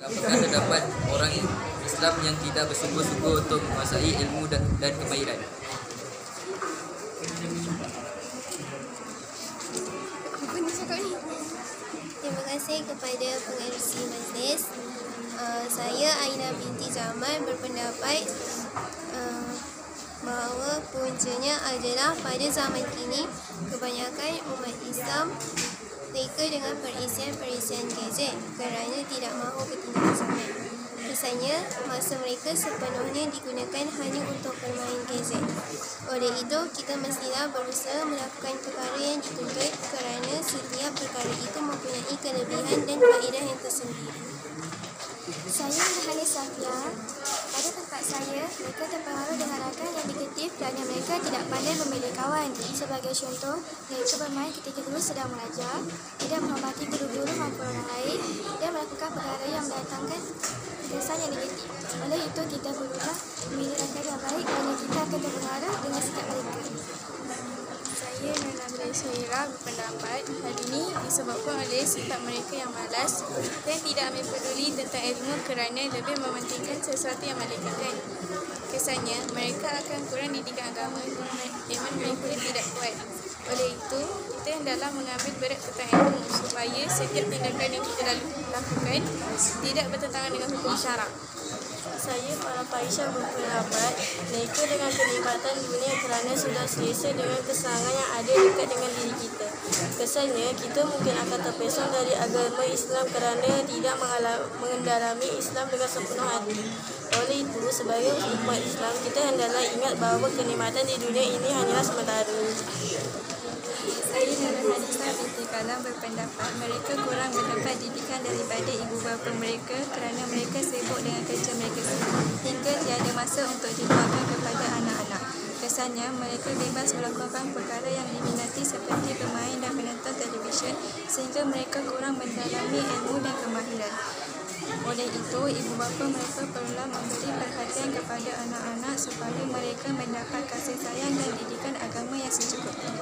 Apakah terdapat orang Islam yang tidak bersungguh-sungguh untuk menguasai ilmu dan kemahiran? Terima kasih kepada pengerusi majlis. Saya Aina binti Jamal berpendapat bahawa puncanya adalah pada zaman kini kebanyakan umat Islam reka dengan perisian gadget kerana tidak mahu ketinggalan zaman. Misalnya, masa mereka sepenuhnya digunakan hanya untuk bermain gadget. Oleh itu, kita mestilah berusaha melakukan perkara yang dituntut kerana setiap perkara itu mempunyai kelebihan dan faedah yang tersendiri. Saya Nurhani Safia. Pada tempat saya, mereka terpengaruh dengan rakan yang negatif kerana mereka tidak pandai memilih kawan. Sebagai contoh, mereka bermain ketika guru sedang mengajar, tidak menghormati guru-guru maupun orang lain, dan melakukan perkara yang mendatangkan kesan yang negatif. Oleh itu, kita perlulah memilih rakan yang baik kerana kita akan terpengaruh dengan sikap mereka. Saya Nurhani Safia berpendapat hal ini disebabkan oleh sifat mereka yang malas dan tidak ambil peduli tentang ilmu kerana lebih mementingkan sesuatu yang melegakan. Kesannya, mereka akan kurang didikan agama iman mereka tidak kuat. Oleh itu, kita hendaklah mengambil berat tentang ilmu supaya setiap tindakan yang kita lakukan tidak bertentangan dengan hukum syarak. Saya Farah Aisyah berpendapat mereka dengan kenikmatan dunia kerana sudah selesa dengan kesenangan yang ada dekat dengan diri kita. Kesannya, kita mungkin akan terpesong dari agama Islam kerana tidak mengendalami Islam dengan sepenuh hati. Oleh itu, sebagai umat Islam, kita hendaklah ingat bahawa kenikmatan di dunia ini hanyalah sementara. Saya Nurhadisah binti Kalam berpendapat mereka kurang mendapat didikan daripada ibu bapa mereka kerana mereka sibuk dengan kerja mereka hingga tiada masa untuk diluangkan kepada anak-anak. Kesannya, mereka bebas melakukan perkara yang diminati seperti bermain dan menonton televisyen sehingga mereka kurang mendalami ilmu dan kemahiran. Oleh itu, ibu bapa mereka perlulah memberi perhatian kepada anak-anak supaya mereka mendapat kasih sayang dan didikan agama yang secukupnya.